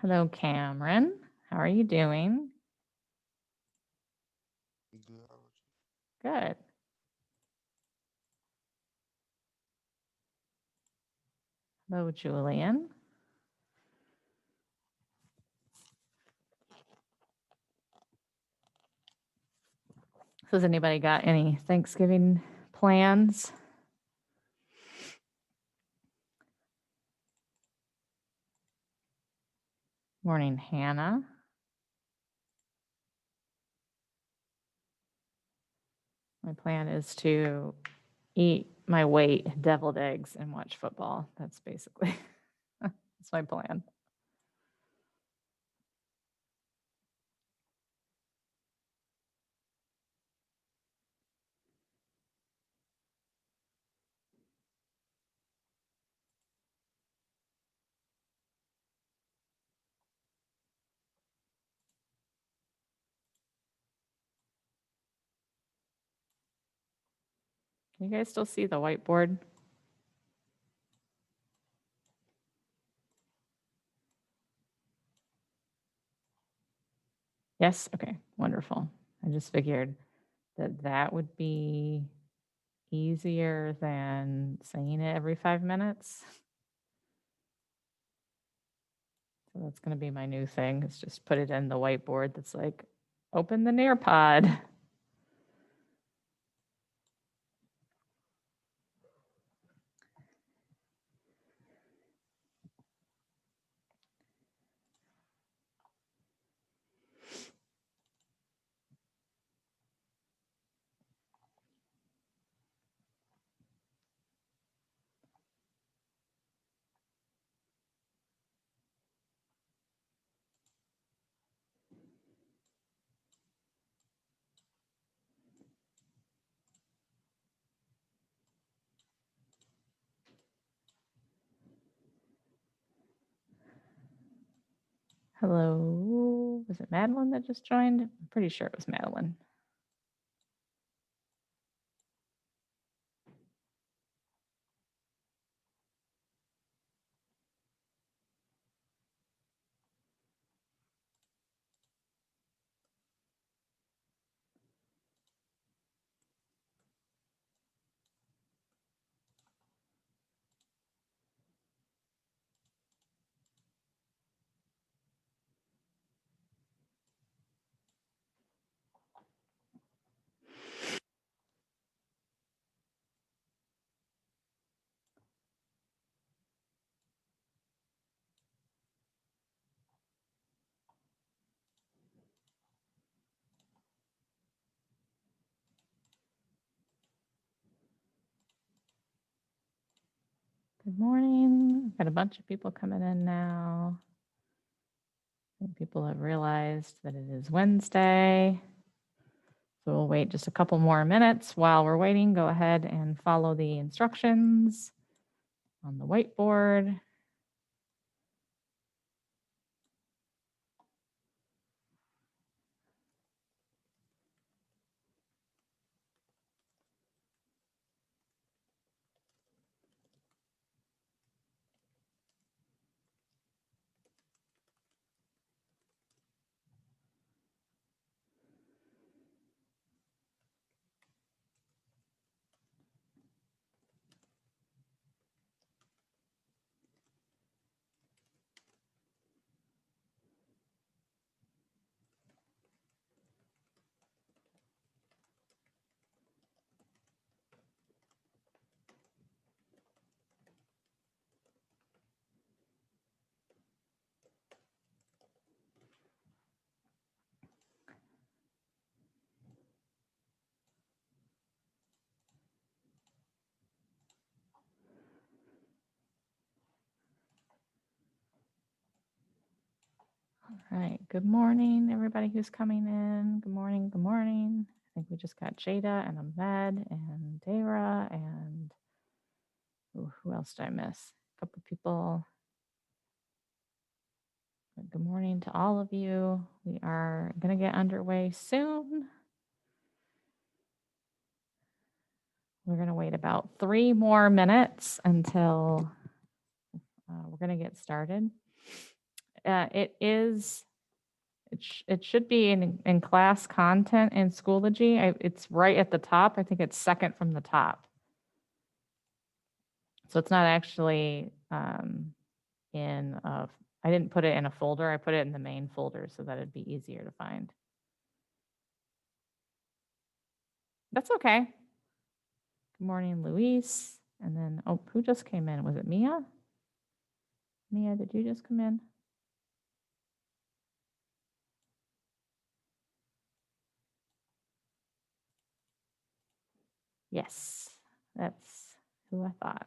Hello, Cameron. How are you doing? Good. How about Good. Hello, Julian. So has anybody got any Thanksgiving plans? Morning, Hannah. My plan is to eat my weight deviled eggs and watch football. That's basically that's my plan. Can you guys still see the whiteboard? Yes? Okay, wonderful. I just figured that that would be easier than saying it every 5 minutes. So that's going to be my new thing. Is just put it in the whiteboard that's like, open the Nearpod. Hello. Was it Madeline that just joined? I'm pretty sure it was Madeline. Good morning. I've got a bunch of people coming in now. I think people have realized that it is Wednesday. So we'll wait just a couple more minutes. While we're waiting, go ahead and follow the instructions on the whiteboard. All right. Good morning, everybody who's coming in. Good morning. Good morning. I think we just got Jada and Ahmed and Dara and who else did I miss? A couple people. Good morning to all of you. We are going to get underway soon. We're going to wait about 3 more minutes until we're going to get started. It is, it should be in class content in Schoology. It's right at the top. I think it's second from the top. So it's not actually I didn't put it in a folder. I put it in the main folder so that it'd be easier to find. That's okay. Good morning, Luis. And then, oh, who just came in? Was it Mia? Mia, did you just come in? Yes, that's who I thought.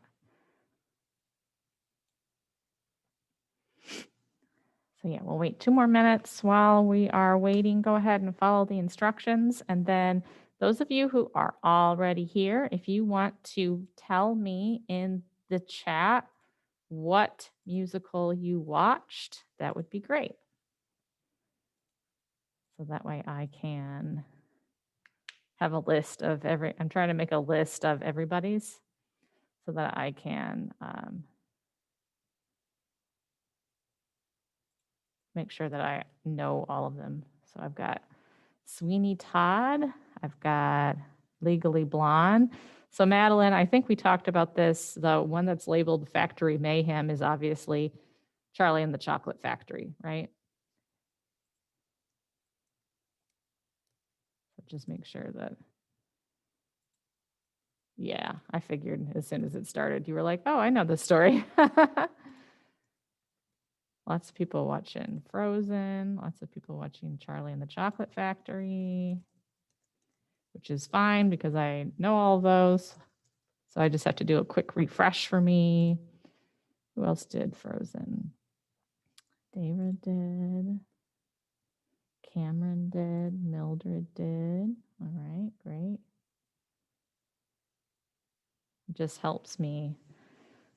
So yeah, we'll wait 2 more minutes. While we are waiting, go ahead and follow the instructions. And then those of you who are already here, if you want to tell me in the chat what musical you watched, that would be great. So that way I can have a list of I'm trying to make a list of everybody's so that I can make sure that I know all of them. So I've got Sweeney Todd, I've got Legally Blonde. So Madeline, I think we talked about this. The one that's labeled Factory Mayhem is obviously Charlie and the Chocolate Factory, right? So just make sure that, yeah, I figured as soon as it started, you were like, oh, I know this story. Lots of people watching Frozen, lots of people watching Charlie and the Chocolate Factory, which is fine because I know all of those. So I just have to do a quick refresh for me. Who else did Frozen? David did. Cameron did. Mildred did. All right, great. It just helps me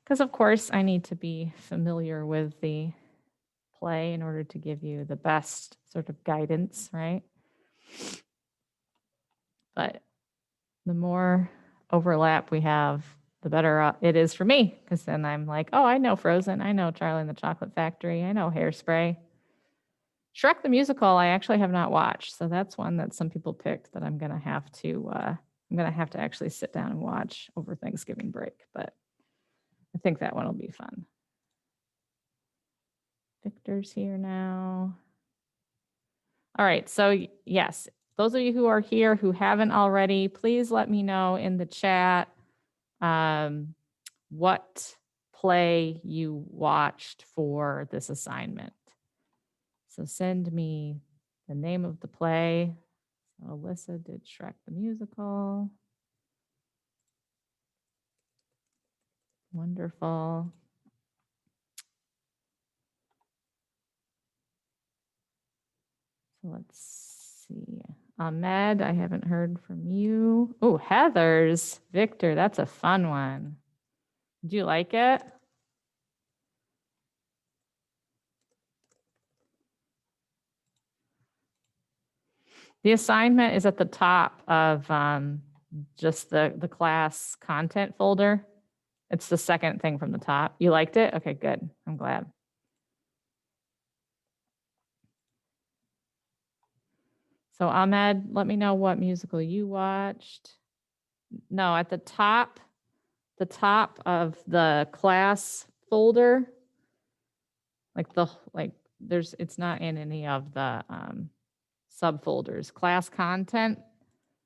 because, of course, I need to be familiar with the play in order to give you the best sort of guidance, right? But the more overlap we have, the better it is for me, because then I'm like, oh, I know Frozen. I know Charlie and the Chocolate Factory. I know Hairspray. Shrek the Musical, I actually have not watched. So that's one that some people picked that I'm going to have to actually sit down and watch over Thanksgiving break. But I think that one will be fun. Victor's here now. All right. So yes, those of you who are here who haven't already, please let me know in the chat what play you watched for this assignment. So send me the name of the play. So Alyssa did Shrek the Musical. Wonderful. So let's see. Ahmed, I haven't heard from you. Oh, Heathers. Victor, that's a fun one. Did you like it? The assignment is at the top of just the class content folder. It's the second thing from the top. You liked it? Okay, good. I'm glad. So Ahmed, let me know what musical you watched. No, at the top of the class folder, it's not in any of the subfolders. Class content,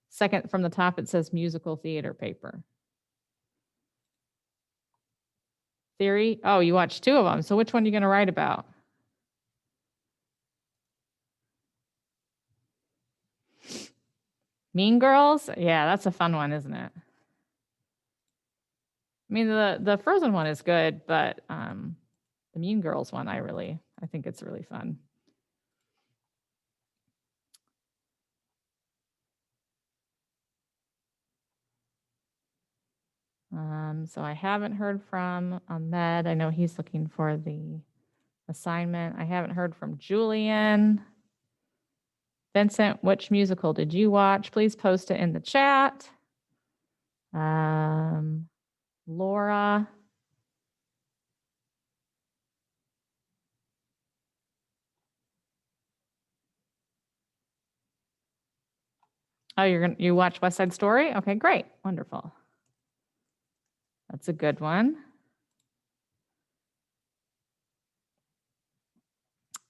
second from the top, it says musical theater paper. Theory, oh, you watched 2 of them. So which one are you going to write about? Mean Girls? Yeah, that's a fun one, isn't it? I mean, the Frozen one is good, but the Mean Girls one, I think it's really fun. So I haven't heard from Ahmed. I know he's looking for the assignment. I haven't heard from Julian. Vincent, which musical did you watch? Please post it in the chat. Laura. Oh, you watch West Side Story? Okay, great. Wonderful. That's a good one.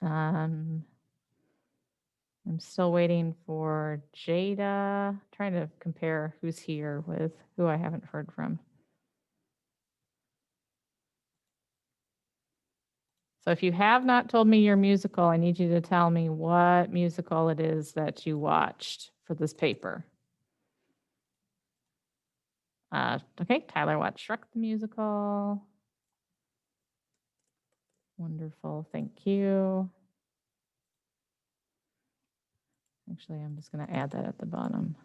I'm still waiting for Jada, trying to compare who's here with who I haven't heard from. So if you have not told me your musical, I need you to tell me what musical it is that you watched for this paper. Okay, Tyler watched Shrek the Musical. Wonderful, thank you. Actually, I'm just going to add that at the bottom.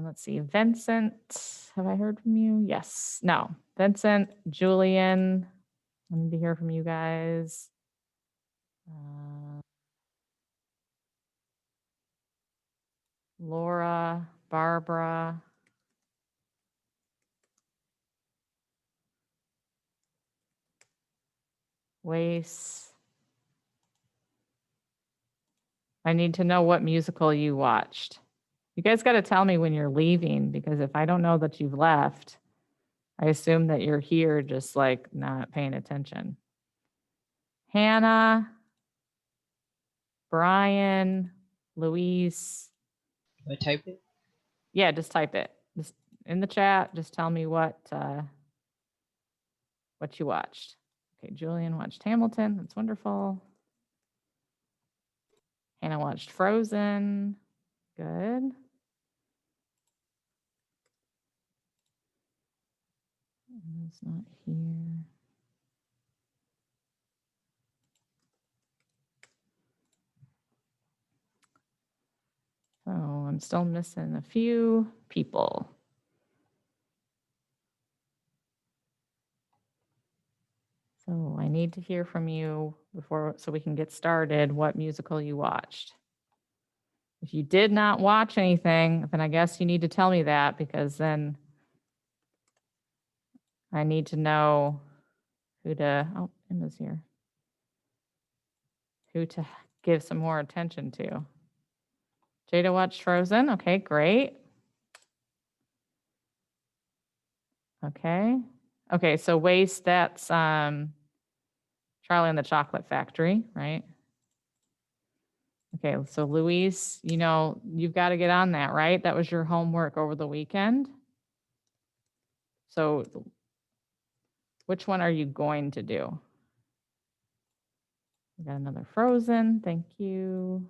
Let's see, Vincent, have I heard from you? Yes, no, Vincent, Julian, I need to hear from you guys. Laura, Barbara. Wace. I need to know what musical you watched. You guys got to tell me when you're leaving, because if I don't know that you've left, I assume that you're here just like not paying attention. Hannah, Brian, Luis. Do I type it? Yeah, just type it. Just in the chat, just tell me what you watched. Okay, Julian watched Hamilton. That's wonderful. Hannah watched Frozen. Good. It's not here. So I'm still missing a few people. So I need to hear from you so we can get started, what musical you watched. If you did not watch anything, then I guess you need to tell me that, because then I need to know who to, oh, Emma's here, who to give some more attention to. Jada watched Frozen. Okay, great. Okay. Okay, so Waste, that's Charlie and the Chocolate Factory, right? Okay, so Luis, you've got to get on that, right? That was your homework over the weekend. So which one are you going to do? We got another Frozen, thank you.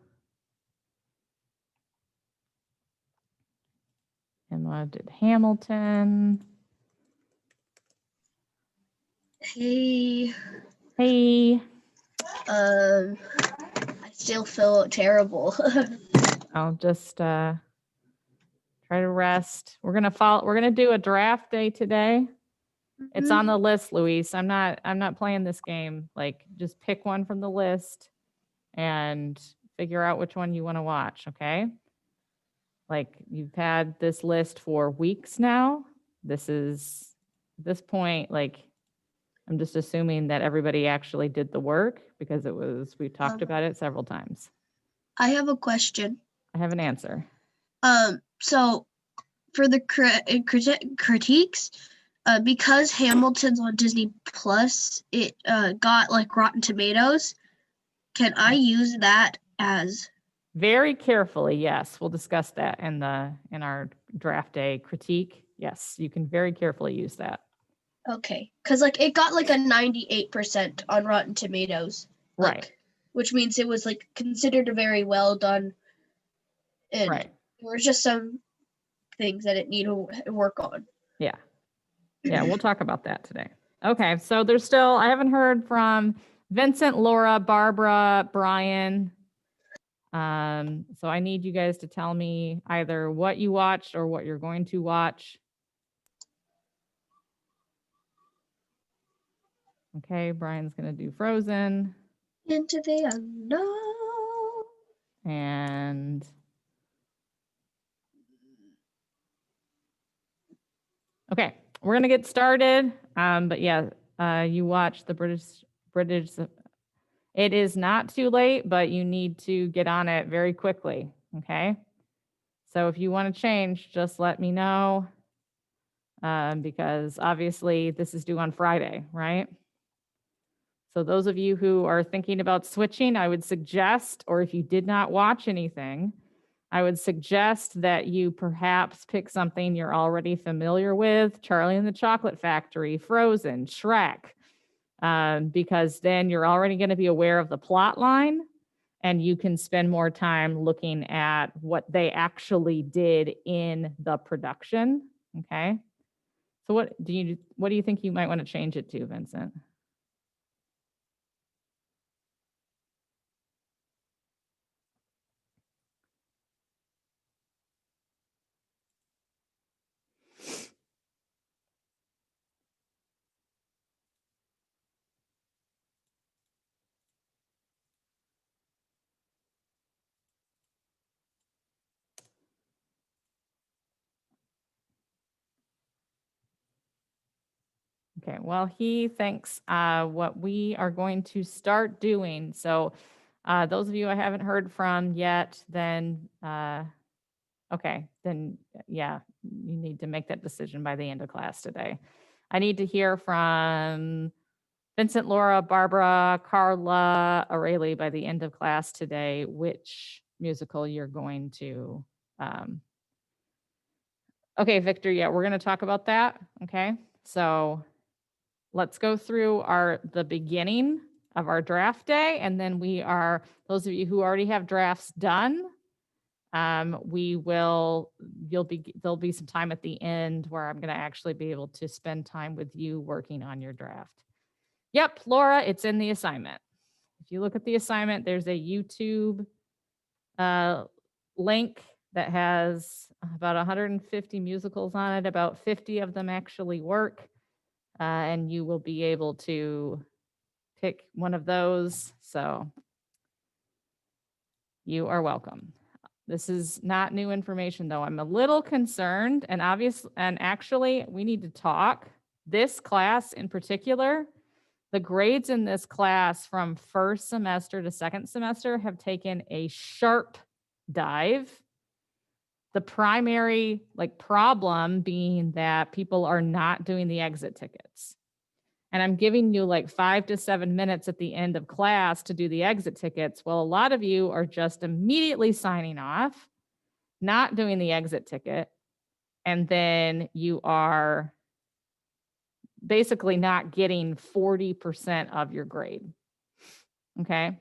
Emma did Hamilton. Hey. Hey. I still feel terrible. I'll just try to rest. We're gonna do a draft day today. It's on the list, Luis. I'm not playing this game. Like, just pick one from the list and figure out which one you want to watch, okay? Like, you've had this list for weeks now. At this point, like, I'm just assuming that everybody actually did the work, because we talked about it several times. I have a question. I have an answer. So for the critiques, because Hamilton's on Disney Plus, it got like Rotten Tomatoes. Can I use that as? Very carefully, yes. We'll discuss that in our draft day critique. Yes, you can very carefully use that. Okay, because like it got like a 98% on Rotten Tomatoes, like, right? Which means it was like considered a very well done. And right. There was just some things that it needed to work on. Yeah, we'll talk about that today. Okay, so I haven't heard from Vincent, Laura, Barbara, Brian. So I need you guys to tell me either what you watched or what you're going to watch. Okay, Brian's gonna do Frozen. Into the unknown. And Okay, we're gonna get started. But yeah, you watch the British. It is not too late, but you need to get on it very quickly. Okay. So if you want to change, just let me know. Because obviously this is due on Friday, right? So those of you who are thinking about switching, I would suggest, or if you did not watch anything, I would suggest that you perhaps pick something you're already familiar with, Charlie and the Chocolate Factory, Frozen, Shrek, because then you're already going to be aware of the plot line and you can spend more time looking at what they actually did in the production. Okay. So what do you think you might want to change it to, Vincent? Okay, well, he thinks what we are going to start doing. So those of you I haven't heard from yet, then okay, then yeah, you need to make that decision by the end of class today. I need to hear from Vincent, Laura, Barbara, Carla, Aurelie by the end of class today, which musical you're going to. Okay, Victor, yeah, we're going to talk about that. Okay, so let's go through the beginning of our draft day, and then those of you who already have drafts done, there'll be some time at the end where I'm going to actually be able to spend time with you working on your draft. Yep, Laura, it's in the assignment. If you look at the assignment, there's a YouTube link that has about 150 musicals on it. About 50 of them actually work. And you will be able to pick one of those. So you are welcome. This is not new information though. I'm a little concerned and actually we need to talk. This class in particular, the grades in this class from first semester to second semester have taken a sharp dive. The primary problem being that people are not doing the exit tickets. And I'm giving you 5 to 7 minutes at the end of class to do the exit tickets. Well, a lot of you are just immediately signing off, not doing the exit ticket, and then you are basically not getting 40% of your grade. Okay.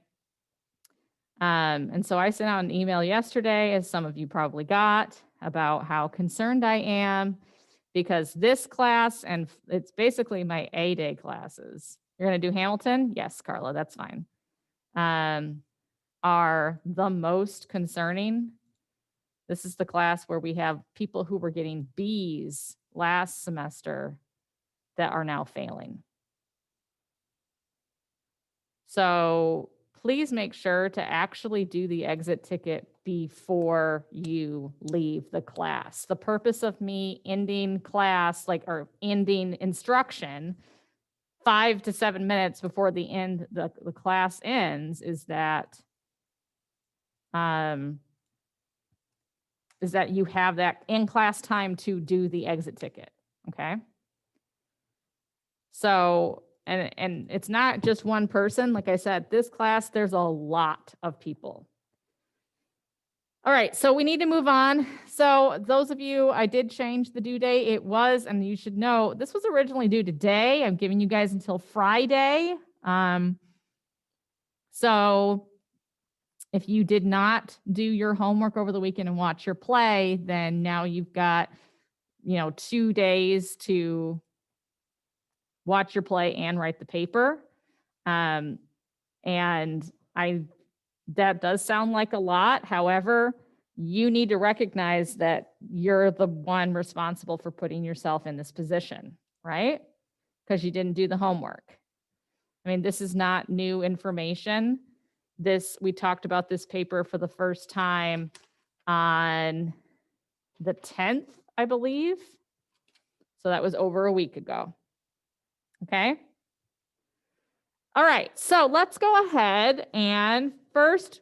And so I sent out an email yesterday, as some of you probably got, about how concerned I am because this class, and it's basically my A-day classes. You're going to do Hamilton? Yes, Carla, that's fine. Are the most concerning. This is the class where we have people who were getting B's last semester that are now failing. So please make sure to actually do the exit ticket before you leave the class. The purpose of me ending class, or ending instruction 5 to 7 minutes before the class ends is that you have that in class time to do the exit ticket. Okay. So, and it's not just one person. Like I said, this class, there's a lot of people. All right, so we need to move on. So those of you, I did change the due date. It was, and you should know, this was originally due today. I'm giving you guys until Friday. So if you did not do your homework over the weekend and watch your play, then now you've got, 2 days to watch your play and write the paper. And that does sound like a lot. However, you need to recognize that you're the one responsible for putting yourself in this position, right? Because you didn't do the homework. I mean, this is not new information. We talked about this paper for the first time on the 10th, I believe. So that was over a week ago. Okay. All right, so let's go ahead and first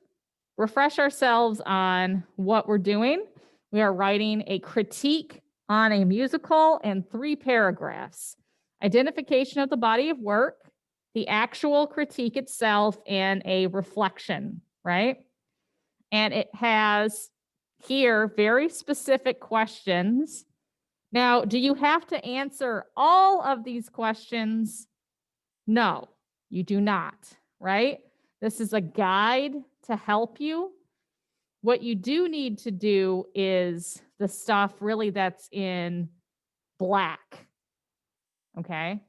refresh ourselves on what we're doing. We are writing a critique on a musical in 3 paragraphs. Identification of the body of work, the actual critique itself, and a reflection, right? And it has here very specific questions. Now, do you have to answer all of these questions? No, you do not, right? This is a guide to help you. What you do need to do is the stuff really that's in black, okay?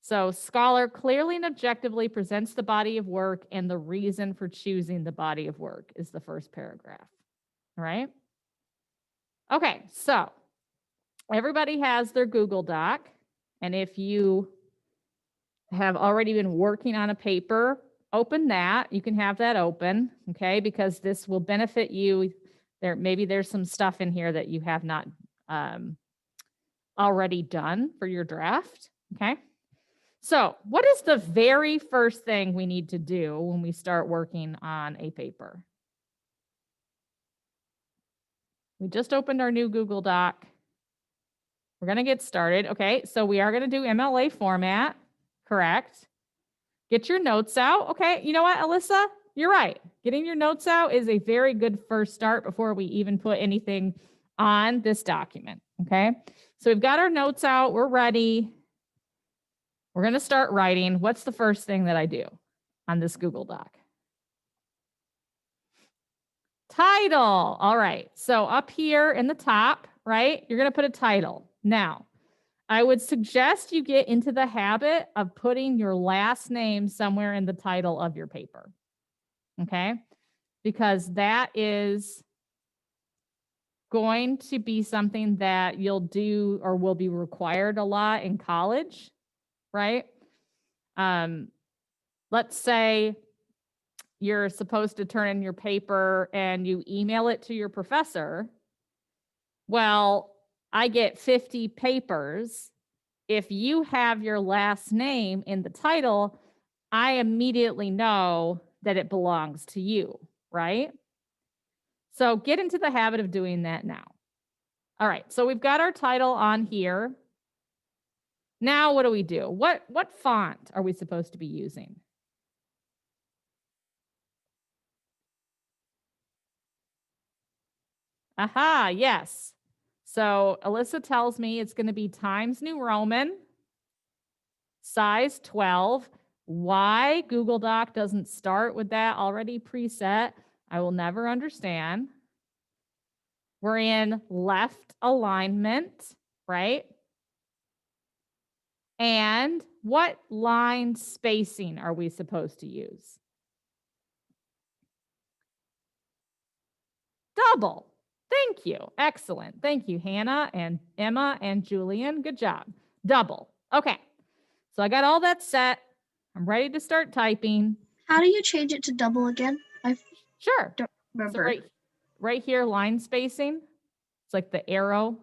So scholar clearly and objectively presents the body of work and the reason for choosing the body of work is the first paragraph, all right? Okay, so everybody has their Google Doc, and if you have already been working on a paper, open that. You can have that open, okay, because this will benefit you. Maybe there's some stuff in here that you have not already done for your draft, okay? So what is the very first thing we need to do when we start working on a paper? We just opened our new Google Doc. We're going to get started, okay? So we are going to do MLA format. Correct. Get your notes out. Okay, you know what, Alyssa? You're right. Getting your notes out is a very good first start before we even put anything on this document, okay? So we've got our notes out. We're ready. We're going to start writing. What's the first thing that I do on this Google Doc? Title. All right. So up here in the top, right, you're going to put a title. Now, I would suggest you get into the habit of putting your last name somewhere in the title of your paper, okay? Because that is going to be something that you'll do or will be required a lot in college, right? Let's say you're supposed to turn in your paper and you email it to your professor. Well, I get 50 papers. If you have your last name in the title, I immediately know that it belongs to you, right? So get into the habit of doing that now. All right, so we've got our title on here. Now what do we do? What font are we supposed to be using? Aha, yes. So Alyssa tells me it's going to be Times New Roman, size 12. Why Google Doc doesn't start with that already preset, I will never understand. We're in left alignment, right? And what line spacing are we supposed to use? Double. Thank you. Excellent. Thank you, Hannah and Emma and Julian. Good job. Double. Okay. So I got all that set. I'm ready to start typing. How do you change it to double again? I Sure. don't So remember. right here, line spacing. It's like the arrow.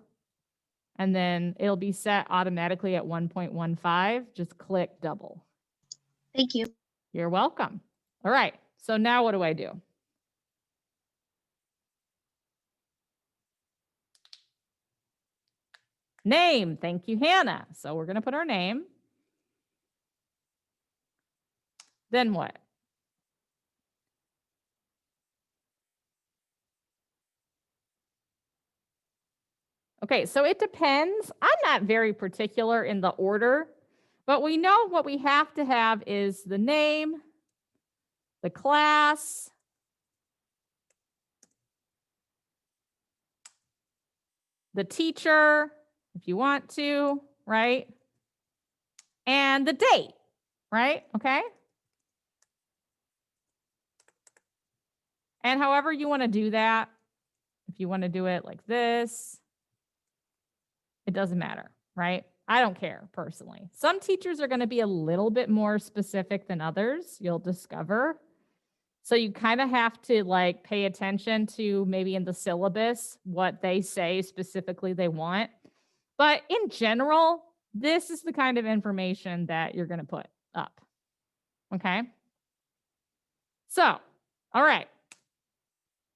And then it'll be set automatically at 1.15. Just click double. Thank you. You're welcome. All right. So now what do I do? Name. Thank you, Hannah. So we're going to put our name. Then what? Okay, so it depends. I'm not very particular in the order, but we know what we have to have is the name, the class, the teacher, if you want to, right? And the date, right? Okay. And however you want to do that, if you want to do it like this, it doesn't matter, right? I don't care personally. Some teachers are going to be a little bit more specific than others, you'll discover. So you kind of have to like pay attention to maybe in the syllabus what they say specifically they want. But in general, this is the kind of information that you're going to put up. Okay. So, all right.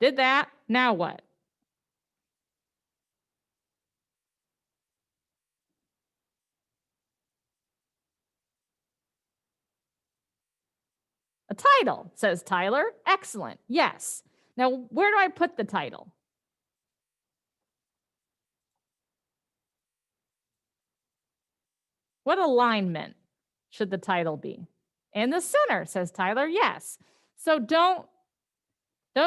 Did that. Now what? A title, says Tyler. Excellent. Yes. Now, where do I put the title? What alignment should the title be? In the center, says Tyler. Yes. So don't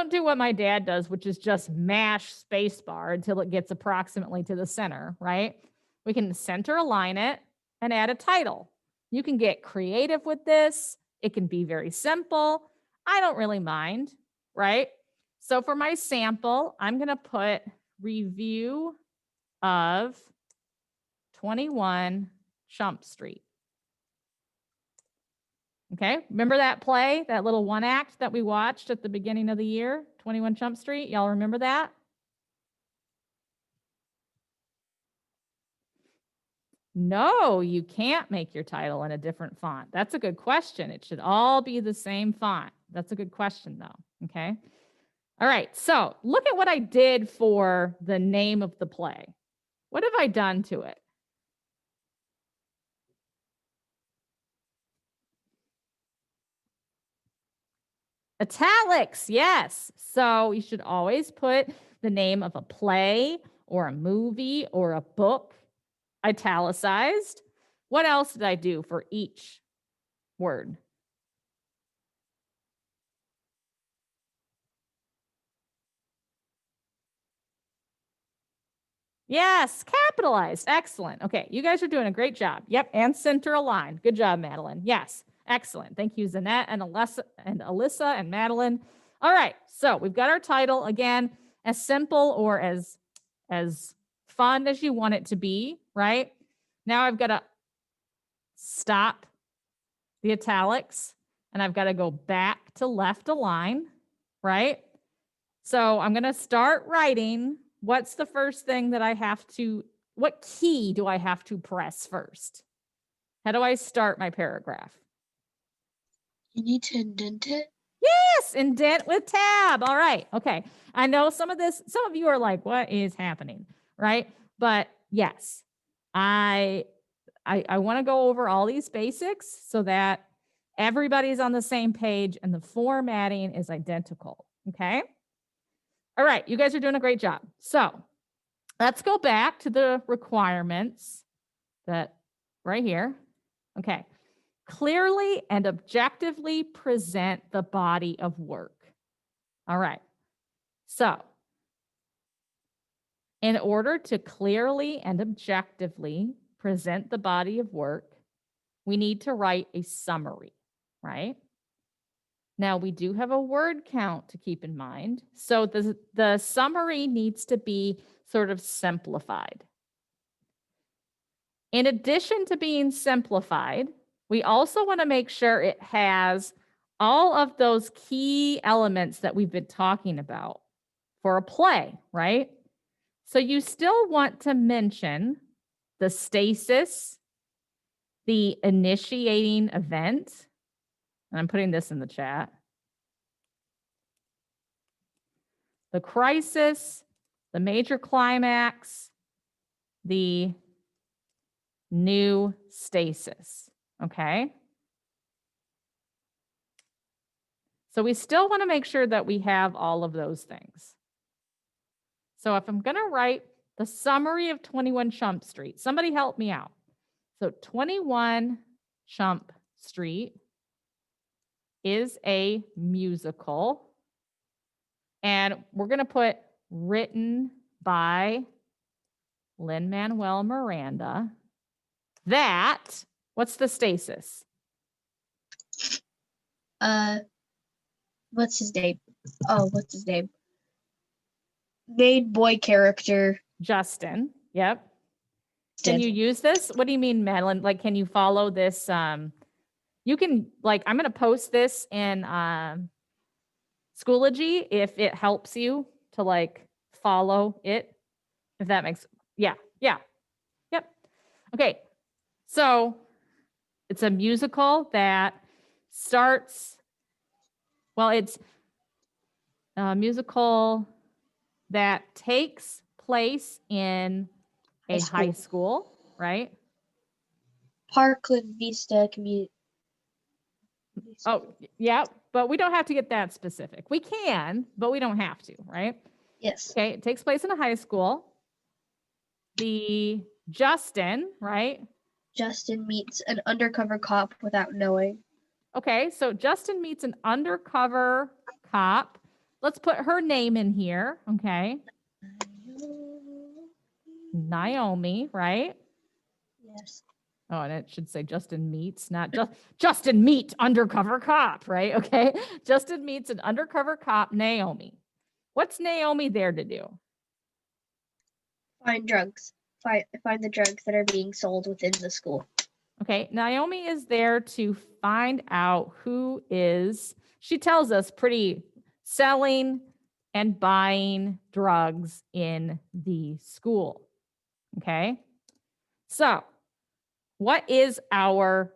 do what my dad does, which is just mash spacebar until it gets approximately to the center, right? We can center align it and add a title. You can get creative with this. It can be very simple. I don't really mind, right? So for my sample, I'm going to put review of 21 Chump Street. Okay, remember that play, that little one act that we watched at the beginning of the year, 21 Chump Street? Y'all remember that? No, you can't make your title in a different font. That's a good question. It should all be the same font. That's a good question though, okay? All right, so look at what I did for the name of the play. What have I done to it? Italics, yes. So you should always put the name of a play or a movie or a book italicized. What else did I do for each word? Yes, capitalized. Excellent. Okay, you guys are doing a great job. Yep, and center aligned. Good job, Madeline. Yes, excellent. Thank you, Zanette and Alyssa and Madeline. All right, so we've got our title again, as simple or as fun as you want it to be, right? Now I've got to stop the italics and I've got to go back to left align, right? So I'm going to start writing. What's the first thing that I have to, what key do I have to press first? How do I start my paragraph? You need to indent it. Yes, indent with tab. All right. Okay. I know some of you are like, what is happening? Right. But yes, I want to go over all these basics so that everybody's on the same page and the formatting is identical. Okay. All right. You guys are doing a great job. So let's go back to the requirements that right here. Okay. Clearly and objectively present the body of work. All right. So in order to clearly and objectively present the body of work, we need to write a summary, right? Now we do have a word count to keep in mind. So the summary needs to be sort of simplified. In addition to being simplified, we also want to make sure it has all of those key elements that we've been talking about for a play, right? So you still want to mention the stasis, the initiating event, and I'm putting this in the chat, the crisis, the major climax, the new stasis, okay? So we still want to make sure that we have all of those things. So if I'm going to write the summary of 21 Chump Street, somebody help me out. So 21 Chump Street is a musical. And we're going to put written by Lin-Manuel Miranda. That, what's the stasis? What's his name? Oh, what's his name? Main boy character. Justin. Yep. Can you use this? What do you mean, Madeline? Like, can you follow this? You can, like, I'm going to post this in Schoology if it helps you to like follow it. If that makes, yeah. Yep. Okay, so it's a musical that starts, well, it's a musical that takes place in a high school, right? Parkland Vista Community. Oh, yeah, but we don't have to get that specific. We can, but we don't have to, right? Yes. Okay, it takes place in a high school. The Justin, right? Justin meets an undercover cop without knowing. Okay, so Justin meets an undercover cop. Let's put her name in here, okay? Naomi, right? Yes. Oh, and it should say Justin meets, not just Justin meet undercover cop, right? Okay. Justin meets an undercover cop, Naomi. What's Naomi there to do? Find drugs. Find the drugs that are being sold within the school. Okay. Naomi is there to find out who is, she tells us, pretty selling and buying drugs in the school. Okay. So, what is our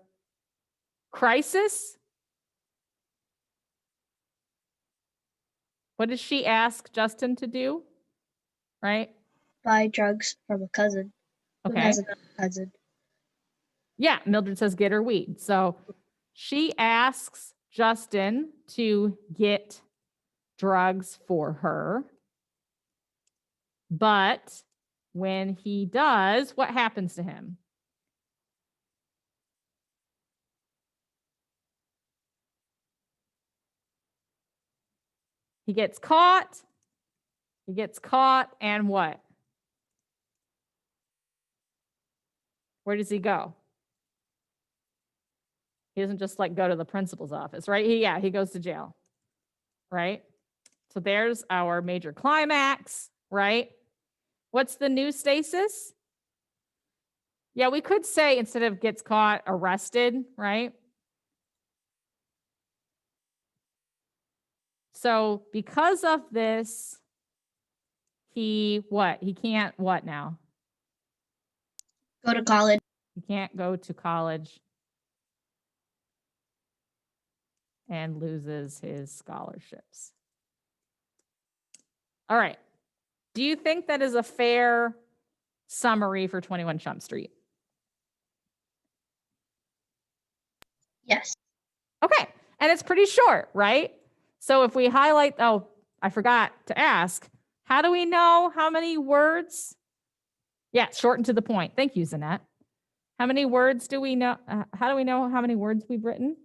crisis? What does she ask Justin to do? Right? Buy drugs from a cousin. Who Okay. has another cousin. Yeah, Mildred says get her weed. So she asks Justin to get drugs for her. But when he does, what happens to him? He gets caught. He gets caught, and what? Where does he go? He doesn't just like go to the principal's office, right? He goes to jail, right? So there's our major climax, right? What's the new stasis? Yeah, we could say instead of gets caught, arrested, right? So because of this, he can't what now? Go to college. He can't go to college and loses his scholarships. All right. Do you think that is a fair summary for 21 Chump Street? Yes. Okay. And it's pretty short, right? So if we highlight, oh, I forgot to ask, how do we know how many words? Yeah, short and to the point. Thank you, Zanette. How many words do we know? How do we know how many words we've written?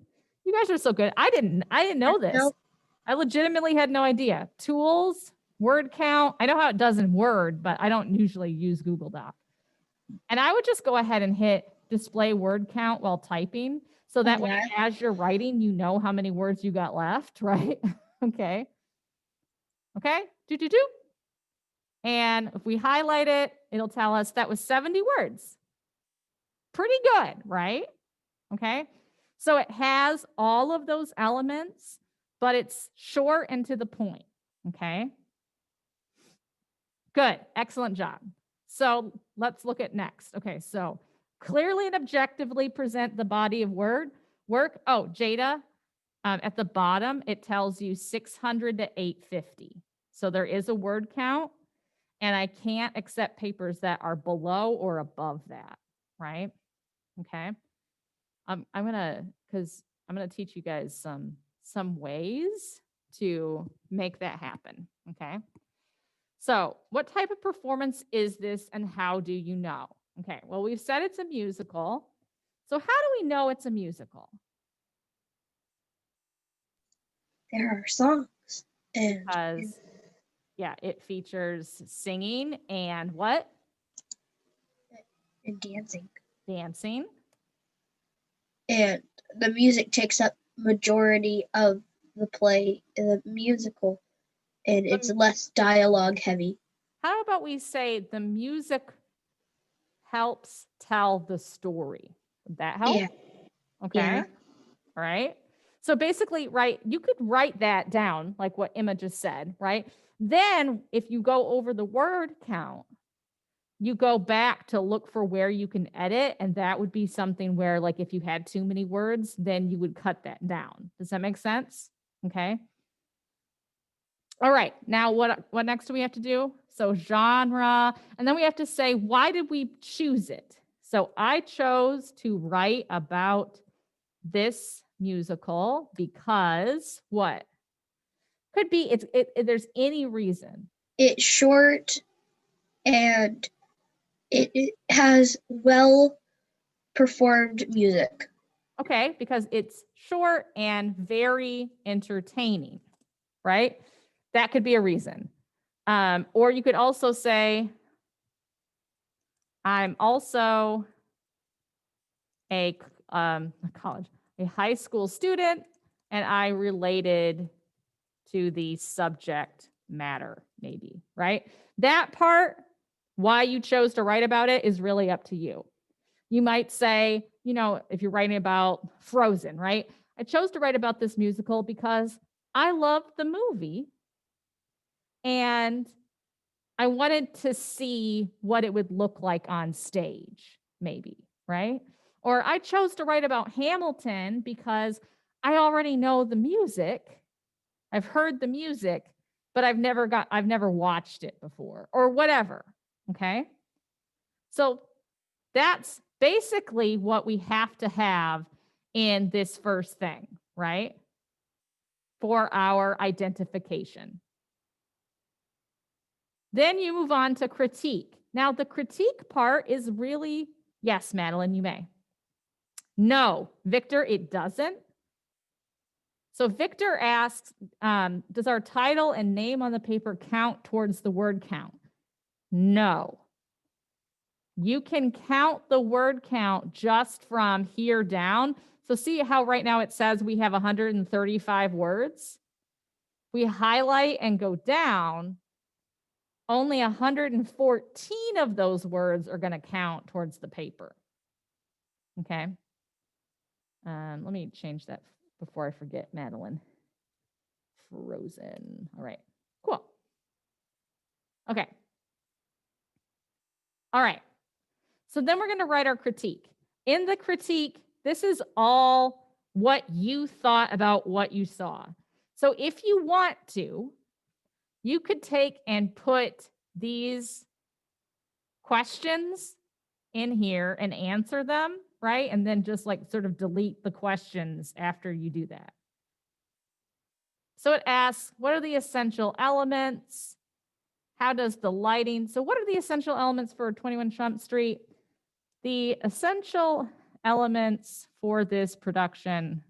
You guys are so good. I didn't know this. Nope. I legitimately had no idea. Tools, word count. I know how it does in Word, but I don't usually use Google Doc. And I would just go ahead and hit display word count while typing. So that way, as you're writing, you know how many words you got left, right? Okay. Okay. Do. And if we highlight it, it'll tell us that was 70 words. Pretty good, right? Okay. So it has all of those elements, but it's short and to the point. Okay. Good. Excellent job. So let's look at next. Okay. So clearly and objectively present the body of work. Oh, Jada, at the bottom, it tells you 600 to 850. So there is a word count, and I can't accept papers that are below or above that, right? Okay. I'm gonna teach you guys some ways to make that happen. Okay. So what type of performance is this and how do you know? Okay, well, we've said it's a musical. So how do we know it's a musical? There are songs and Because, yeah, it features singing and what? and dancing. Dancing. And the music takes up majority of the play in the musical, and it's less dialogue heavy. How about we say the music helps tell the story? Would that help? Yeah. Okay. Yeah. All right. So basically, right, you could write that down like what Emma just said, right? Then if you go over the word count, you go back to look for where you can edit, and that would be something where, like, if you had too many words, then you would cut that down. Does that make sense? Okay. All right, now what next do we have to do? So genre, and then we have to say, why did we choose it? So I chose to write about this musical because what? Could be there's any reason. It's short and it has well performed music. Okay, because it's short and very entertaining, right? That could be a reason. Or you could also say, I'm also a high school student, and I related to the subject matter, maybe, right? That part, why you chose to write about it, is really up to you. You might say, if you're writing about Frozen, right? I chose to write about this musical because I love the movie and I wanted to see what it would look like on stage, maybe, right? Or I chose to write about Hamilton because I already know the music. I've heard the music, but I've never watched it before, or whatever. Okay. So that's basically what we have to have in this first thing, right? For our identification. Then you move on to critique. Now, the critique part is really, yes, Madeline, you may. No, Victor, it doesn't. So Victor asks, does our title and name on the paper count towards the word count? No. You can count the word count just from here down. So see how right now it says we have 135 words? We highlight and go down, only 114 of those words are going to count towards the paper. Okay. Let me change that before I forget, Madeline. Frozen. All right. Cool. Okay. All right. So then we're going to write our critique. In the critique, this is all what you thought about what you saw. So if you want to, you could take and put these questions in here and answer them, right? And then just like sort of delete the questions after you do that. So it asks, what are the essential elements? How does the lighting? So what are the essential elements for 21 Jump Street? The essential elements for this production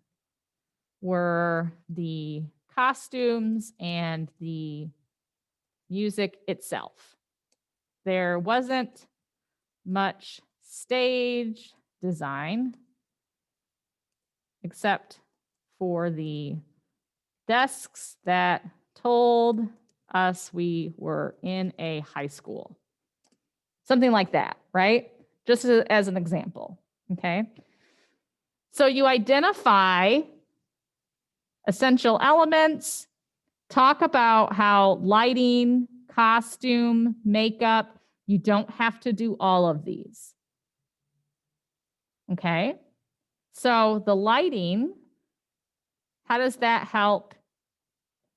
were the costumes and the music itself. There wasn't much stage design except for the desks that told us we were in a high school. Something like that, right? Just as an example, okay? So you identify essential elements, talk about how lighting, costume, makeup, you don't have to do all of these. Okay? So the lighting, how does that help?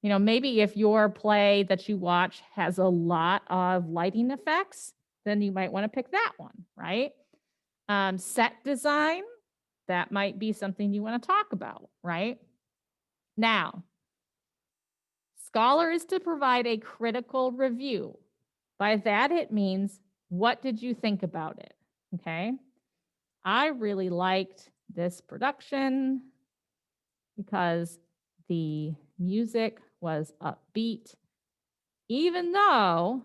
Maybe if your play that you watch has a lot of lighting effects, then you might want to pick that one, right? Set design, that might be something you want to talk about, right? Now, Scholar is to provide a critical review. By that, it means, what did you think about it? Okay. I really liked this production because the music was upbeat, even though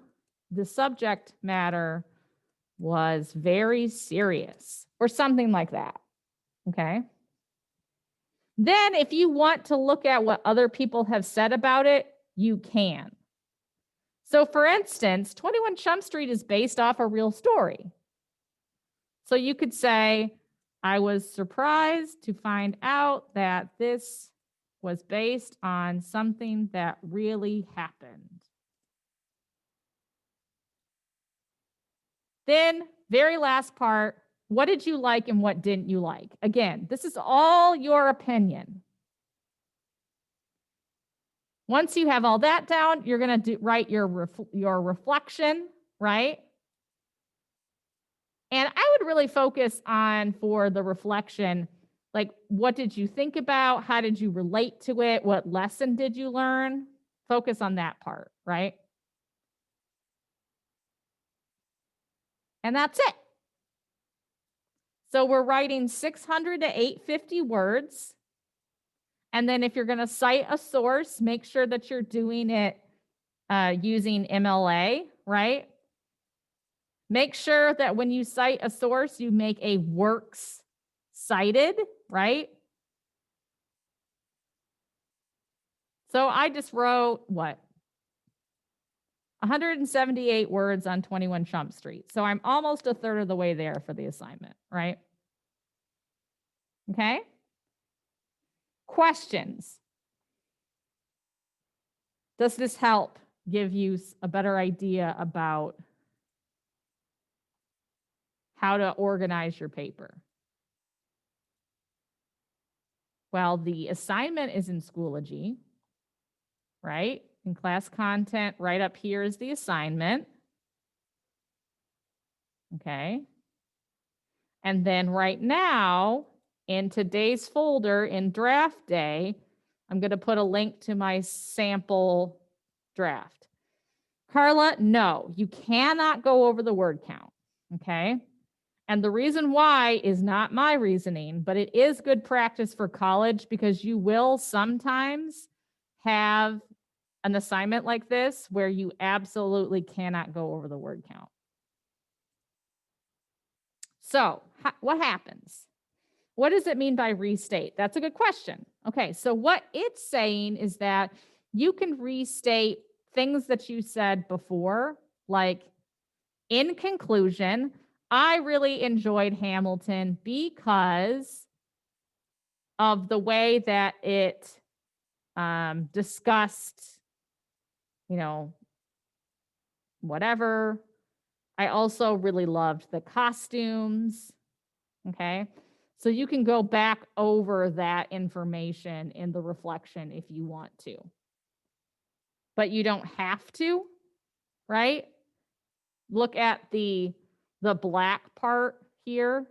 the subject matter was very serious, or something like that. Okay. Then if you want to look at what other people have said about it, you can. So for instance, 21 Jump Street is based off a real story. So you could say, I was surprised to find out that this was based on something that really happened. Then, very last part, what did you like and what didn't you like? Again, this is all your opinion. Once you have all that down, you're going to write your reflection, right? And I would really focus on, for the reflection, like, what did you think about? How did you relate to it? What lesson did you learn? Focus on that part, right? And that's it. So we're writing 600 to 850 words. And then if you're going to cite a source, make sure that you're doing it using MLA, right? Make sure that when you cite a source, you make a works cited, right? So I just wrote, what? 178 words on 21 Chump Street. So I'm almost a third of the way there for the assignment, right? Okay. Questions. Does this help give you a better idea about how to organize your paper? Well, the assignment is in Schoology, right? In class content, right up here is the assignment. Okay. And then right now, in today's folder in draft day, I'm going to put a link to my sample draft. Carla, no, you cannot go over the word count. Okay. And the reason why is not my reasoning, but it is good practice for college, because you will sometimes have an assignment like this where you absolutely cannot go over the word count. So what happens? What does it mean by restate? That's a good question. Okay, so what it's saying is that you can restate things that you said before, like, in conclusion, I really enjoyed Hamilton because of the way that it discussed, whatever. I also really loved the costumes. Okay. So you can go back over that information in the reflection if you want to. But you don't have to, right? Look at the black part here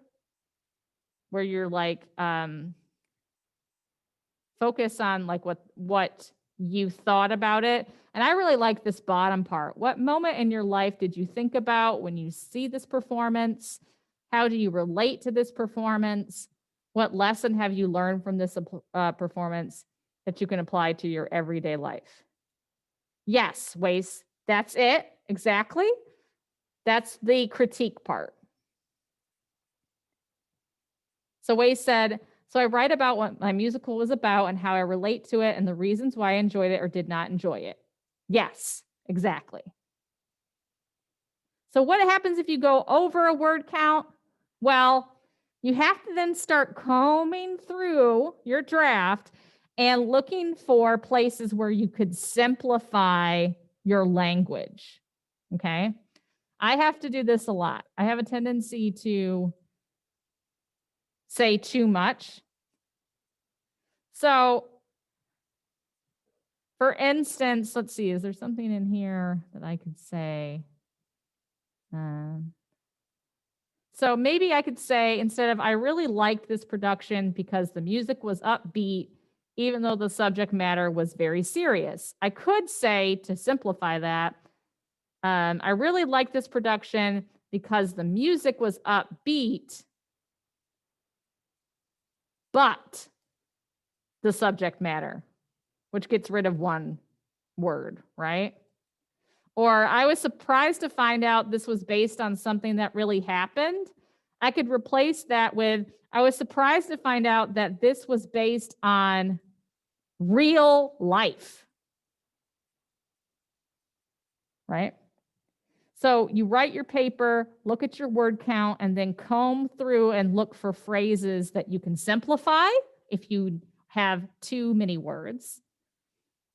where you're like focus on like what you thought about it. And I really like this bottom part. What moment in your life did you think about when you see this performance? How do you relate to this performance? What lesson have you learned from this performance that you can apply to your everyday life? Yes, Wace, that's it. Exactly. That's the critique part. So Wace said, so I write about what my musical was about and how I relate to it and the reasons why I enjoyed it or did not enjoy it. Yes, exactly. So what happens if you go over a word count? Well, you have to then start combing through your draft and looking for places where you could simplify your language. Okay. I have to do this a lot. I have a tendency to say too much. So, for instance, let's see, is there something in here that I could say? So maybe I could say, instead of, I really liked this production because the music was upbeat, even though the subject matter was very serious. I could say, to simplify that, I really liked this production because the music was upbeat, but the subject matter, which gets rid of one word, right? Or I was surprised to find out this was based on something that really happened. I could replace that with, I was surprised to find out that this was based on real life. Right? So you write your paper, look at your word count, and then comb through and look for phrases that you can simplify if you have too many words.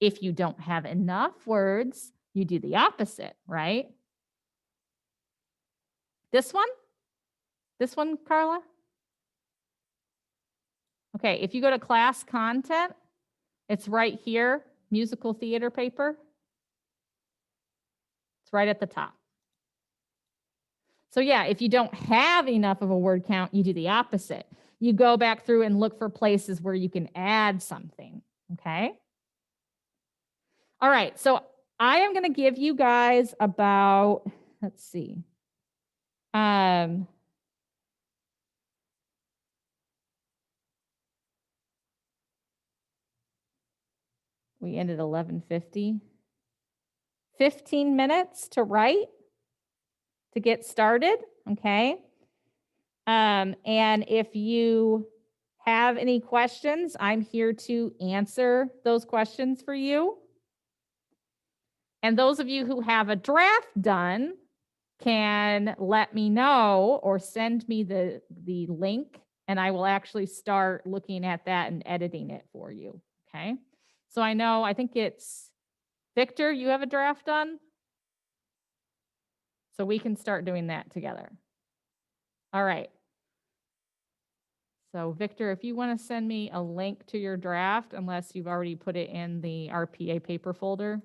If you don't have enough words, you do the opposite, right? This one? This one, Carla? Okay, if you go to class content, it's right here, musical theater paper. It's right at the top. So yeah, if you don't have enough of a word count, you do the opposite. You go back through and look for places where you can add something, okay? All right, so I am going to give you guys about, let's see. We ended 11:50. 15 minutes to write to get started, okay? And if you have any questions, I'm here to answer those questions for you. And those of you who have a draft done can let me know or send me the link, and I will actually start looking at that and editing it for you, okay? So I think it's Victor, you have a draft done? So we can start doing that together. All right. So Victor, if you want to send me a link to your draft, unless you've already put it in the RPA paper folder.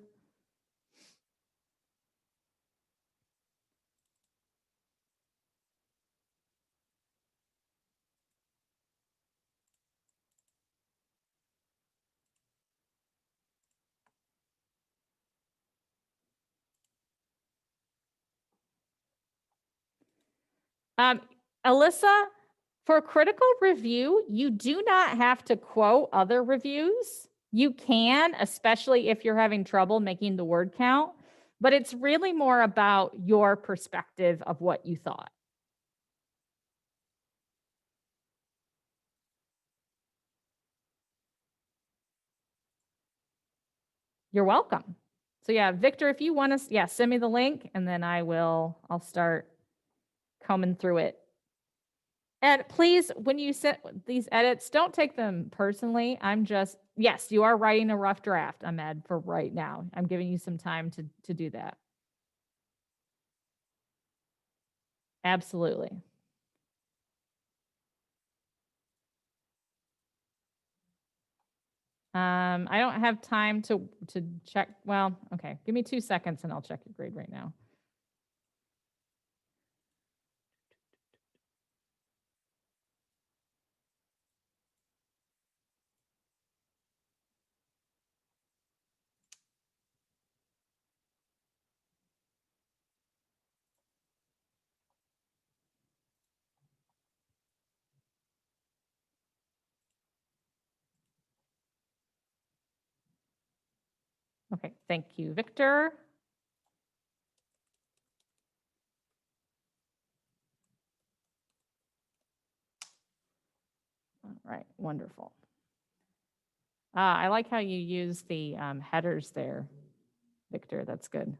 Alyssa, for critical review, you do not have to quote other reviews. You can, especially if you're having trouble making the word count, but it's really more about your perspective of what you thought. You're welcome. So yeah, Victor, if you want to, send me the link and then I'll start combing through it. And please, when you set these edits, don't take them personally. Yes, you are writing a rough draft, Ahmed, for right now. I'm giving you some time to do that. Absolutely. I don't have time to check. Well, okay. Give me 2 seconds and I'll check your grade right now. Okay, thank you, Victor. All right, wonderful. I like how you use the headers there, Victor. That's good.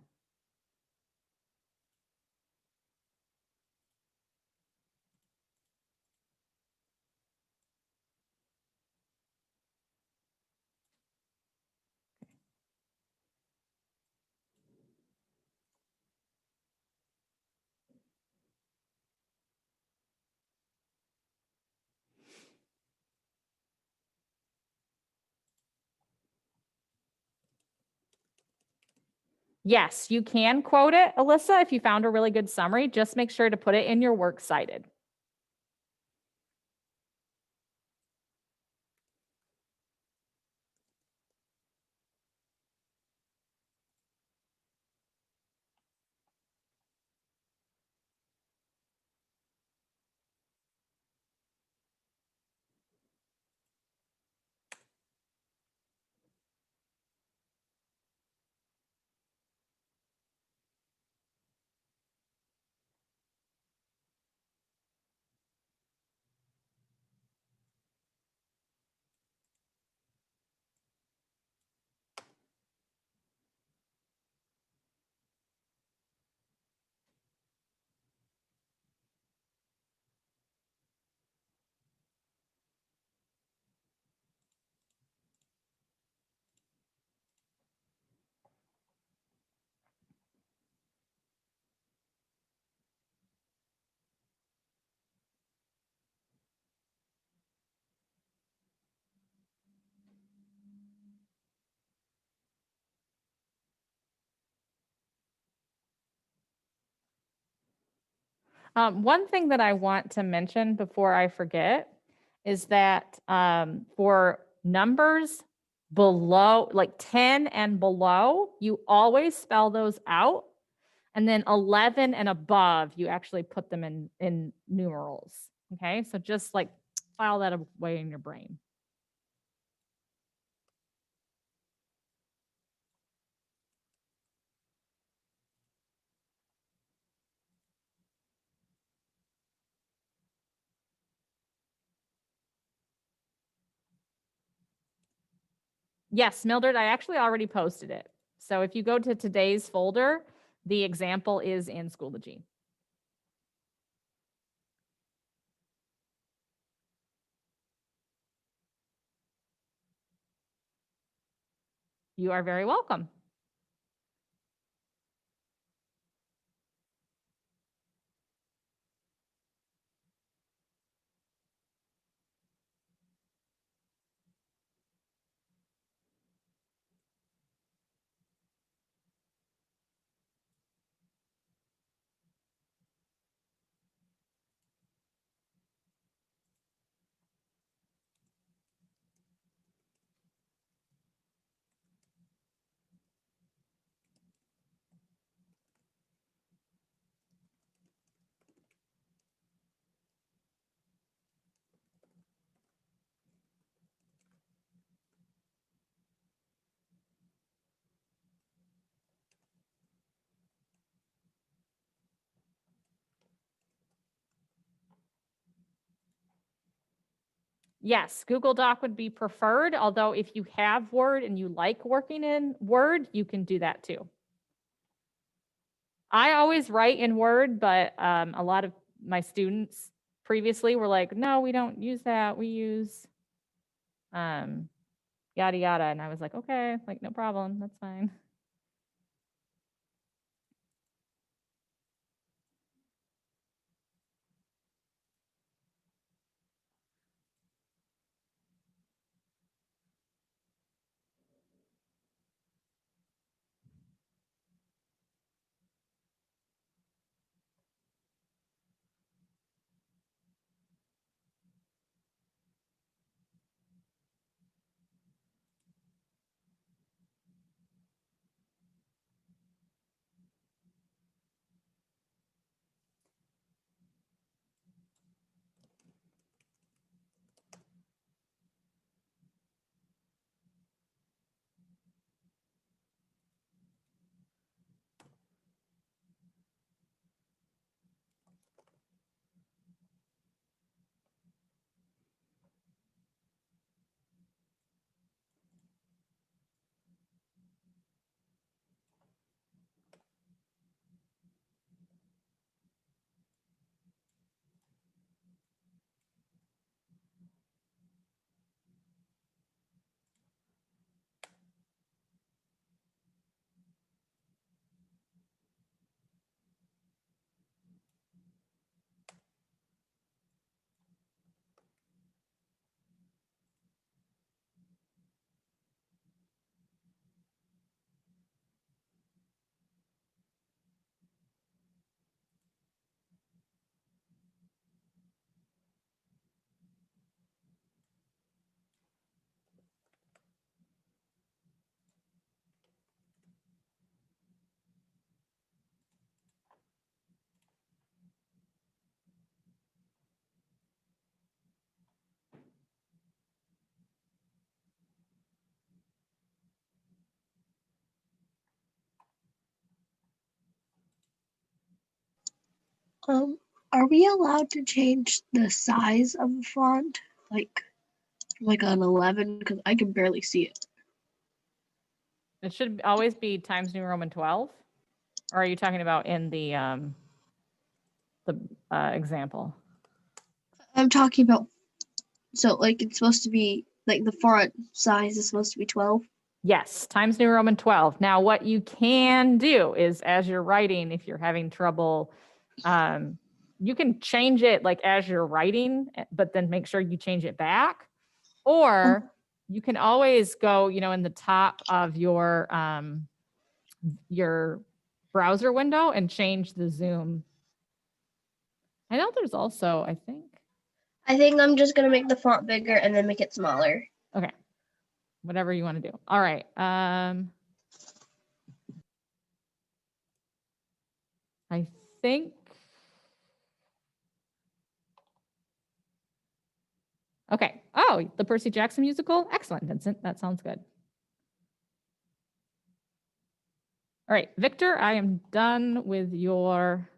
Yes, you can quote it, Alyssa, if you found a really good summary. Just make sure to put it in your works cited. One thing that I want to mention before I forget is that for numbers below, like 10 and below, you always spell those out. And then 11 and above, you actually put them in numerals. Okay, so just like file that away in your brain. Yes, Mildred, I actually already posted it. So if you go to today's folder, the example is in Schoology. You are very welcome. Yes, Google Doc would be preferred, although if you have Word and you like working in Word, you can do that too. I always write in Word, but a lot of my students previously were like, no, we don't use that. We use yada yada. And I was like, okay, like no problem. That's fine. Are we allowed to change the size of the font, like on 11? Because I can barely see it. It should always be Times New Roman 12. Or are you talking about in the example? I'm talking about, so like it's supposed to be like the font size is supposed to be 12. Yes, Times New Roman 12. Now, what you can do is as you're writing, if you're having trouble, you can change it like as you're writing, but then make sure you change it back. Or you can always go, in the top of your browser window and change the zoom I know there's also, I think, I'm just gonna make the font bigger and then make it smaller. okay, whatever you want to do. All right. I think. Okay. Oh, the Percy Jackson musical. Excellent, Vincent. That sounds good. All right, Victor, I am done with your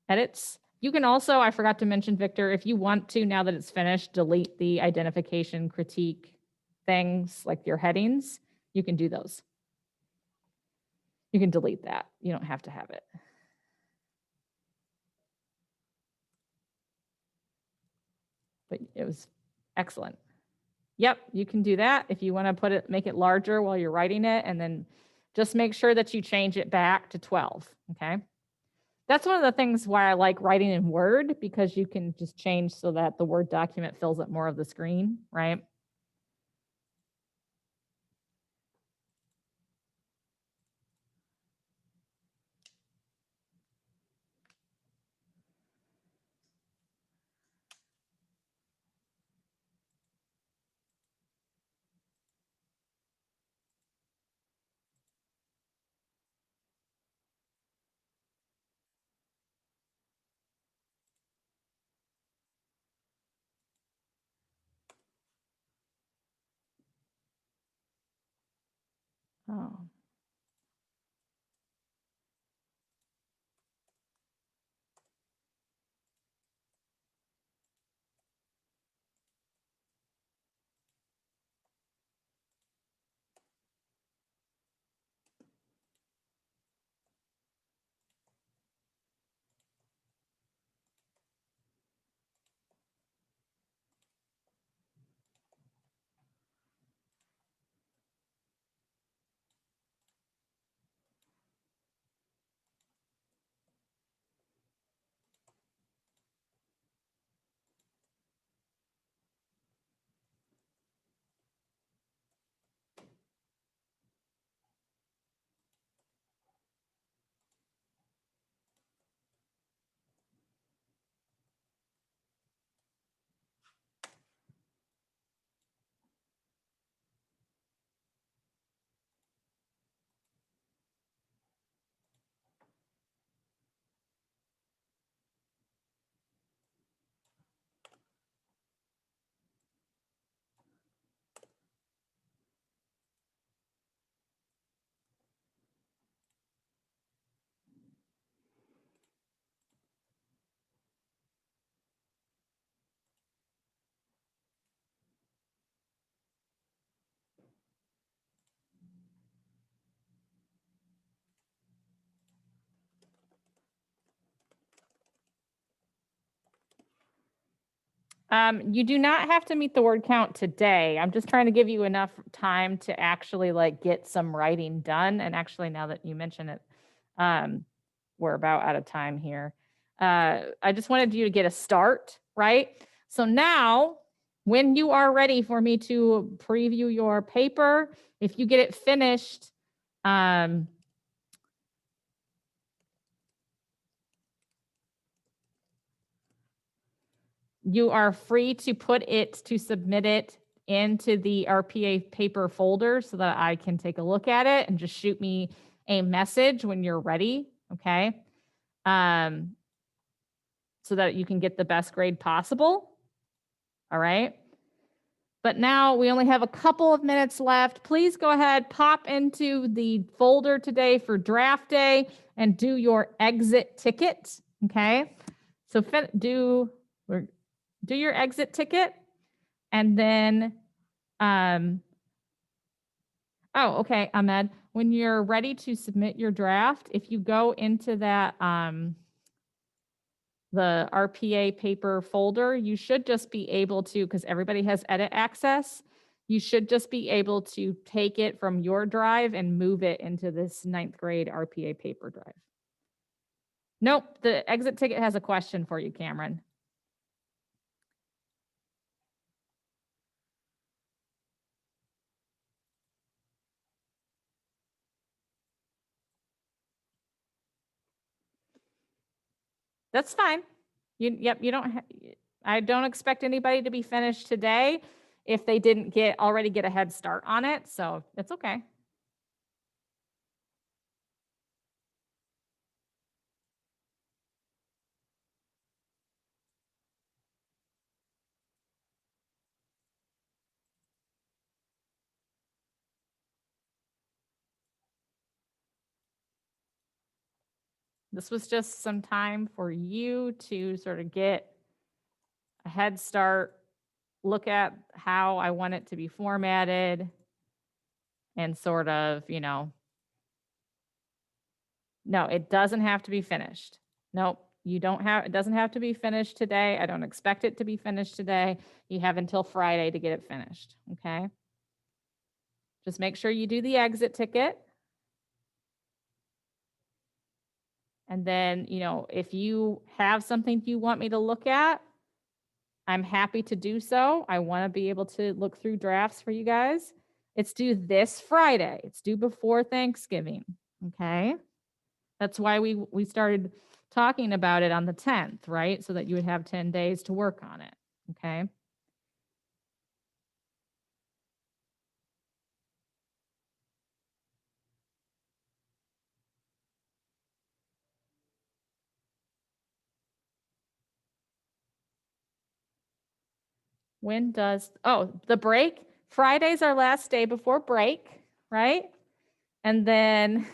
edits. You can also, I forgot to mention, Victor, if you want to, now that it's finished, delete the identification critique things like your headings, you can do those. You can delete that. You don't have to have it. But it was excellent. Yep, you can do that if you want to put it, make it larger while you're writing it, and then just make sure that you change it back to 12, okay? That's one of the things why I like writing in Word, because you can just change so that the Word document fills up more of the screen, right? Oh. You do not have to meet the word count today. I'm just trying to give you enough time to actually like get some writing done. And actually, now that you mention it, we're about out of time here. I just wanted you to get a start, right? So now, when you are ready for me to preview your paper, if you get it finished, you are free to submit it into the RPA paper folder so that I can take a look at it and just shoot me a message when you're ready, okay? So that you can get the best grade possible, all right? But now we only have a couple of minutes left. Please go ahead, pop into the folder today for draft day and do your exit ticket, okay? So do your exit ticket. And then, oh, okay, Ahmed, when you're ready to submit your draft, if you go into that, the RPA paper folder, you should just be able to, because everybody has edit access, you should just be able to take it from your drive and move it into this 9th grade RPA paper drive. Nope, the exit ticket has a question for you, Cameron. That's fine. Yep, you don't, I don't expect anybody to be finished today if they didn't already get a head start on it, so it's okay. This was just some time for you to sort of get a head start, look at how I want it to be formatted, and sort of, no, it doesn't have to be finished. Nope, it doesn't have to be finished today. I don't expect it to be finished today. You have until Friday to get it finished, okay? Just make sure you do the exit ticket. And then, if you have something you want me to look at, I'm happy to do so. I want to be able to look through drafts for you guys. It's due this Friday. It's due before Thanksgiving, okay? That's why we started talking about it on the 10th, right? So that you would have 10 days to work on it, okay? The break? Friday's our last day before break, right? And then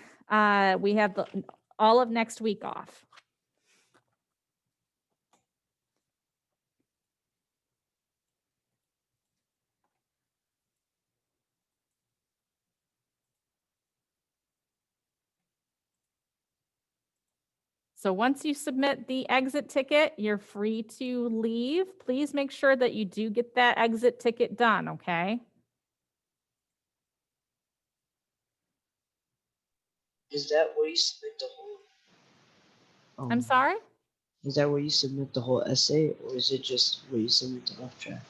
we have all of next week off. So once you submit the exit ticket, you're free to leave. Please make sure that you do get that exit ticket done, okay? Is that where you submit the whole? I'm sorry? Is that where you submit the whole essay, or is it just where you submit the rough draft?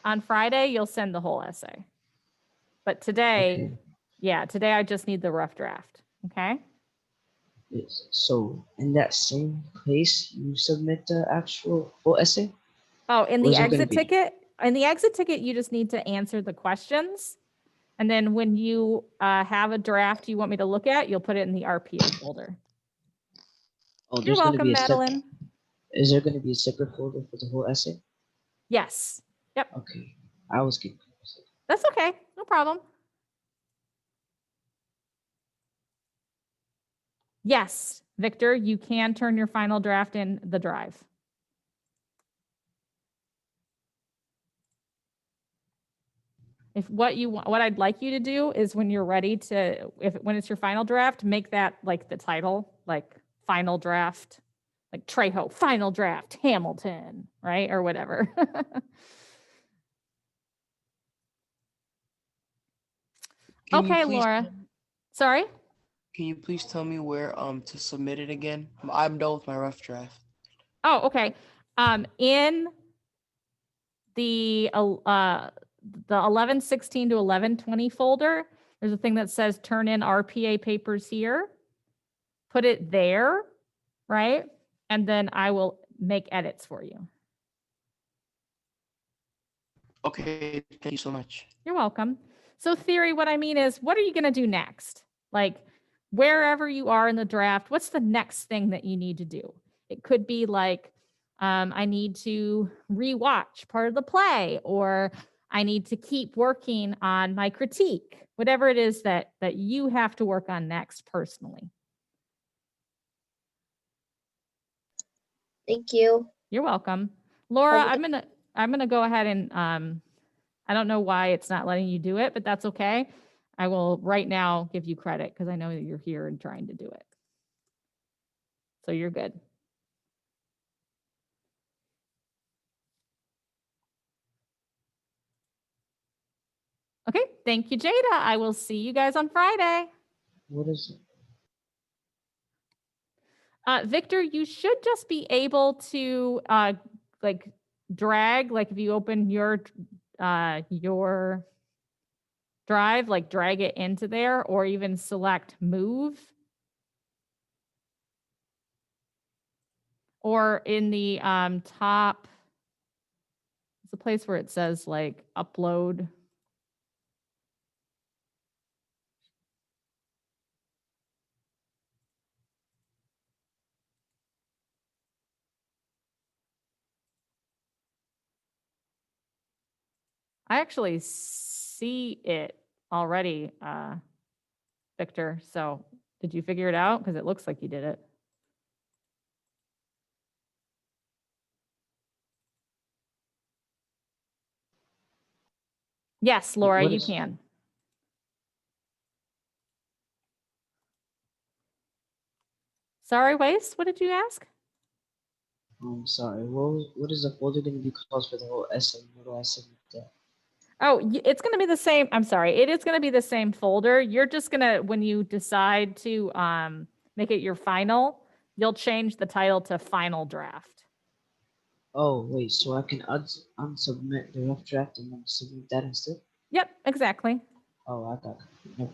On Friday, you'll send the whole essay. But today, today I just need the rough draft, okay? Yes. So in that same place, you submit the actual full essay? Oh, in Or the is it gonna exit be- ticket? In the exit ticket, you just need to answer the questions. And then when you have a draft you want me to look at, you'll put it in the RPA folder. Oh, You're there's gonna welcome, be a Madeline. Is there gonna be a separate folder for the whole essay? Yes. Yep. Okay. I was getting confused. That's okay. No problem. Yes, Victor, you can turn your final draft in the drive. If what I'd like you to do is when you're ready to, when it's your final draft, make that like the title, like final draft, like Trejo, final draft, Hamilton, right? Or whatever. Okay, Laura. Sorry? Can you please tell me where to submit it again? I'm done with my rough draft. Oh, okay. In the 1116 to 1120 folder, there's a thing that says turn in RPA papers here. Put it there, right? And then I will make edits for you. Okay, thank you so much. You're welcome. So theory, what I mean is, what are you going to do next? Like wherever you are in the draft, what's the next thing that you need to do? It could be like, I need to rewatch part of the play, or I need to keep working on my critique, whatever it is that you have to work on next personally. Thank you. You're welcome. Laura, Okay. I'm gonna go ahead and I don't know why it's not letting you do it, but that's okay. I will right now give you credit because I know that you're here and trying to do it. So you're good. Okay, thank you, Jada. I will see you guys on Friday. What is it? Victor, you should just be able to like drag, like if you open your drive, like drag it into there, or even select move. or in the top, it's a place where it says like upload. I actually see it already, Victor. So did you figure it out? Because it looks like you did it. Yes, Laura, what you is- can. Sorry, Waste, what did you ask? I'm sorry. What is the folder going to be called for the whole essay? What do I submit that? Oh, it's going to be the same. I'm sorry. It is going to be the same folder. You're just going to, when you decide to make it your final, you'll change the title to final draft. Oh wait, so I can unsubmit the rough draft and then submit that instead? Yep, exactly. Oh, I got it. No.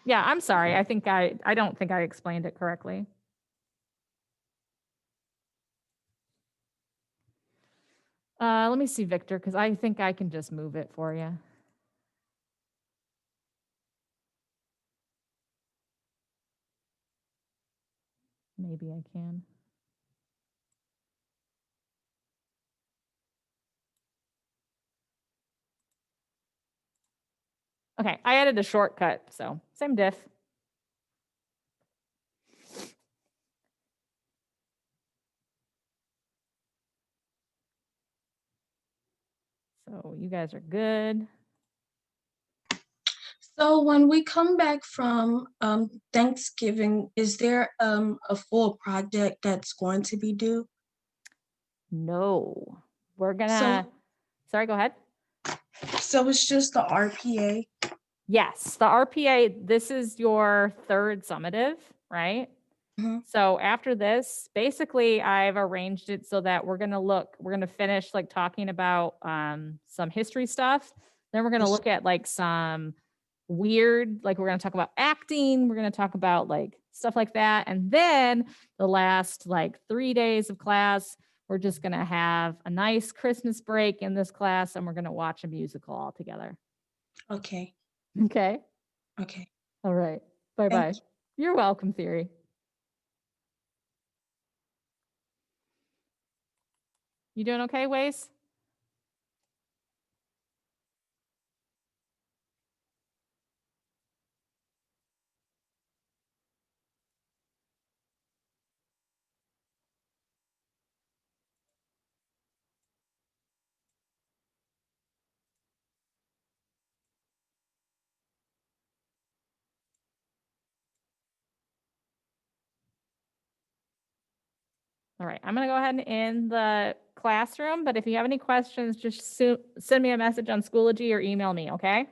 Yeah, I'm sorry. I think I don't think I explained it correctly. Let me see, Victor, because I think I can just move it for you. Maybe I can. Okay, I added a shortcut, so same diff. So you guys are good. So when we come back from Thanksgiving, is there a full project that's going to be due? No, we're gonna, sorry, go ahead. So it's just the RPA? Yes, the RPA, this is your third summative, right? Mhm. So after this, basically I've arranged it so that we're gonna finish like talking about some history stuff. Then we're gonna Yes. look at like some weird, like we're gonna talk about acting, we're gonna talk about like stuff like that. And then the last like 3 days of class, we're just gonna have a nice Christmas break in this class and we're gonna watch a musical all together. Okay, Okay. okay. All right. Bye bye. Thank You're welcome, Theory. You doing okay, Waze? All right, I'm gonna go ahead and end the classroom, but if you have any questions, just send me a message on Schoology or email me, okay?